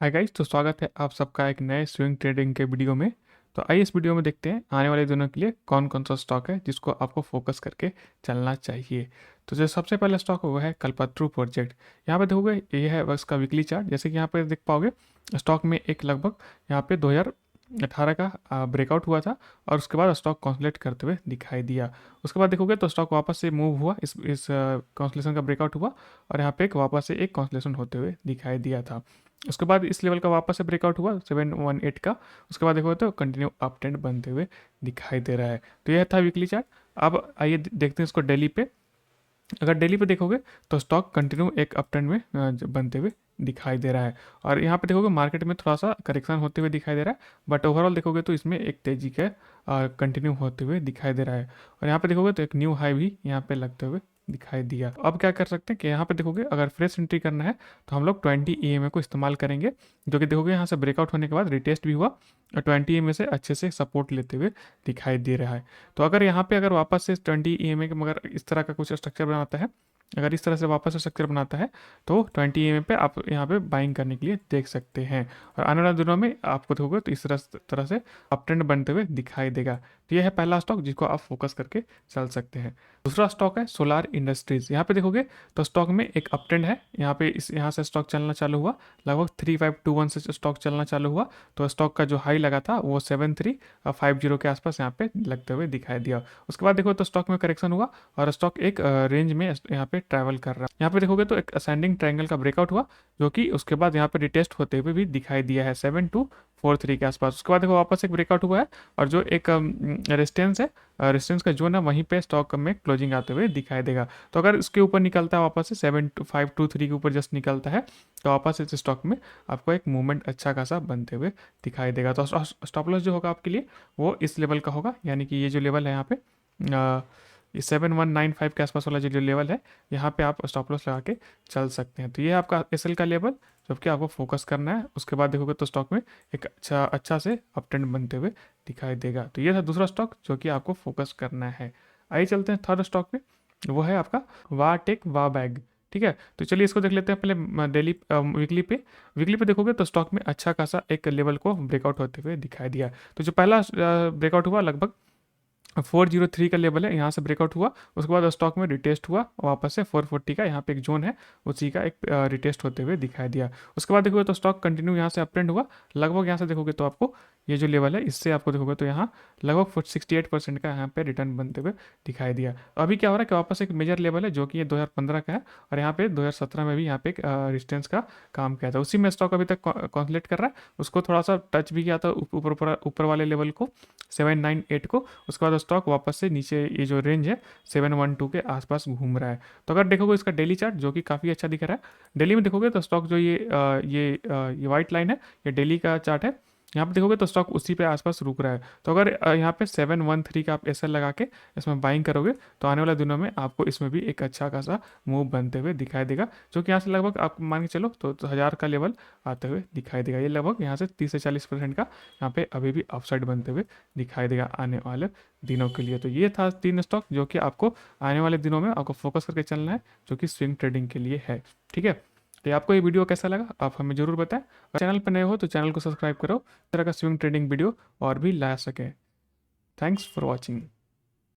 Hi guys, तो स्वागत है आप सबका एक नए स्विंग ट्रेडिंग के वीडियो में। तो आइए इस वीडियो में देखते हैं आने वाले दिनों के लिए कौन कौन सा स्टॉक है जिसको आपको फोकस करके चलना चाहिए। तो जो सबसे पहला स्टॉक है वो है कल्पतरू प्रोजेक्ट। यहाँ पे देखोगे ये है उसका वीकली चार्ट। जैसे कि यहाँ पे देख पाओगे स्टॉक में एक लगभग यहाँ पे 2018 का ब्रेकआउट हुआ था और उसके बाद स्टॉक कॉन्सोलेट करते हुए दिखाई दिया। उसके बाद देखोगे तो स्टॉक वापस से मूव हुआ, इस कॉन्सलेशन का ब्रेकआउट हुआ और यहाँ पे एक वापस से एक कॉन्सलेशन होते हुए दिखाई दिया था। उसके बाद इस लेवल का वापस से ब्रेकआउट हुआ 718 का। उसके बाद देखो तो कंटिन्यू अप ट्रेंड बनते हुए दिखाई दे रहा है। तो यह था वीकली चार्ट। अब आइए देखते हैं इसको डेली पे। अगर डेली पे देखोगे तो स्टॉक कंटिन्यू एक अप ट्रेंड में बनते हुए दिखाई दे रहा है। और यहाँ पे देखोगे मार्केट में थोड़ा सा करेक्शन होते हुए दिखाई दे रहा है, बट ओवरऑल देखोगे तो इसमें एक तेजी का कंटिन्यू होते हुए दिखाई दे रहा है। और यहाँ पे देखोगे तो एक न्यू हाई भी यहाँ पे लगते हुए दिखाई दिया। तो अब क्या कर सकते हैं कि यहाँ पे देखोगे अगर फ्रेश एंट्री करना है तो हम लोग 20 EMA को इस्तेमाल करेंगे, जो कि देखोगे यहाँ से ब्रेकआउट होने के बाद रिटेस्ट भी हुआ और 20 EMA से अच्छे से सपोर्ट लेते हुए दिखाई दे रहा है। तो अगर यहाँ पे अगर वापस से 20 EMA के मगर इस तरह का कुछ स्ट्रक्चर बनाता है, अगर इस तरह से वापस से स्ट्रक्चर बनाता है तो 20 EMA पे आप यहाँ पे बाइंग करने के लिए देख सकते हैं। और आने वाले दिनों में आपको देखोगे तो इस तरह से अप ट्रेंड बनते हुए दिखाई देगा। तो यह है पहला स्टॉक जिसको आप फोकस करके चल सकते हैं। दूसरा स्टॉक है सोलार इंडस्ट्रीज। यहाँ पे देखोगे तो स्टॉक में एक अप ट्रेंड है। यहाँ से स्टॉक चलना चालू हुआ, लगभग 3521 से स्टॉक चलना चालू हुआ। तो स्टॉक का जो हाई लगा था वो 7350 के आसपास यहाँ पे लगते हुए दिखाई दिया। उसके बाद देखो तो स्टॉक में करेक्शन हुआ और स्टॉक एक रेंज में यहाँ पे ट्रैवल कर रहा है। यहाँ पे देखोगे तो एक असेंडिंग ट्रायंगल का ब्रेकआउट हुआ, जो कि उसके बाद यहाँ पे रिटेस्ट होते हुए भी दिखाई दिया है 7243 के आसपास। उसके बाद देखो वापस एक ब्रेकआउट हुआ है और जो एक रेजिस्टेंस है, रेजिस्टेंस का जोन है, वहीं पे स्टॉक में क्लोजिंग आते हुए दिखाई देगा। तो अगर इसके ऊपर निकलता है वापस से 7523 के ऊपर जस्ट निकलता है तो वापस इस स्टॉक में आपको एक मूवमेंट अच्छा खासा बनते हुए दिखाई देगा। तो स्टॉप लॉस जो होगा आपके लिए वो इस लेवल का होगा, यानी कि ये जो लेवल है यहाँ पे ये 7195 के आसपास वाला जो लेवल है, यहाँ पे आप स्टॉप लॉस लगा के चल सकते हैं। तो ये आपका एसएल का लेवल जबकि आपको फोकस करना है। उसके बाद देखोगे तो स्टॉक में एक अच्छा से अप ट्रेंड बनते हुए दिखाई देगा। तो ये था दूसरा स्टॉक जो कि आपको फोकस करना है। आइए चलते हैं थर्ड स्टॉक पे, वो है आपका वाह टेक वाह बैग। ठीक है, तो चलिए इसको देख लेते हैं पहले डेली वीकली पे देखोगे तो स्टॉक में अच्छा खासा एक लेवल को ब्रेकआउट होते हुए दिखाई दिया। तो जो पहला ब्रेकआउट हुआ लगभग 403 का लेवल है, यहाँ से ब्रेकआउट हुआ। उसके बाद स्टॉक में रिटेस्ट हुआ वापस से 440 का, यहाँ पे एक जोन है उसी का एक रिटेस्ट होते हुए दिखाई दिया। उसके बाद देखोगे तो स्टॉक कंटिन्यू यहाँ से अप ट्रेंड हुआ। लगभग यहाँ से देखोगे तो आपको ये जो लेवल है इससे आपको देखोगे तो यहाँ लगभग 68% का यहाँ पे रिटर्न बनते हुए दिखाई दिया। अभी क्या हो रहा है कि वापस एक मेजर लेवल है जो कि ये 2015 का है और यहाँ पे 2017 में भी यहाँ पे एक रेजिस्टेंस का काम किया था। उसी में स्टॉक अभी तक कॉन्सुलेट कर रहा है। उसको थोड़ा सा टच भी किया था ऊपर वाले लेवल को 798 को। उसके बाद स्टॉक वापस से नीचे ये जो रेंज है 712 के आसपास घूम रहा है। तो अगर देखोगे इसका डेली चार्ट जो कि काफ़ी अच्छा दिख रहा है, डेली में देखोगे तो स्टॉक जो ये वाइट लाइन है ये डेली का चार्ट है। यहाँ पे देखोगे तो स्टॉक उसी पे आसपास रुक रहा है। तो अगर यहाँ पे 713 का आप एसएल लगा के इसमें बाइंग करोगे तो आने वाले दिनों में आपको इसमें भी एक अच्छा खासा मूव बनते हुए दिखाई देगा, जो कि यहाँ से लगभग आप मान के चलो तो 1000 का लेवल आते हुए दिखाई देगा। ये लगभग यहाँ से 30 से 40% का यहाँ पे अभी भी अपसाइड बनते हुए दिखाई देगा आने वाले दिनों के लिए। तो ये था 3 स्टॉक जो कि आपको आने वाले दिनों में आपको फोकस करके चलना है, जो कि स्विंग ट्रेडिंग के लिए है। ठीक है, तो आपको ये वीडियो कैसा लगा आप हमें ज़रूर बताएं। अगर चैनल पर नए हो तो चैनल को सब्सक्राइब करो, इस तरह का स्विंग ट्रेडिंग वीडियो और भी ला सकें। Thanks for watching.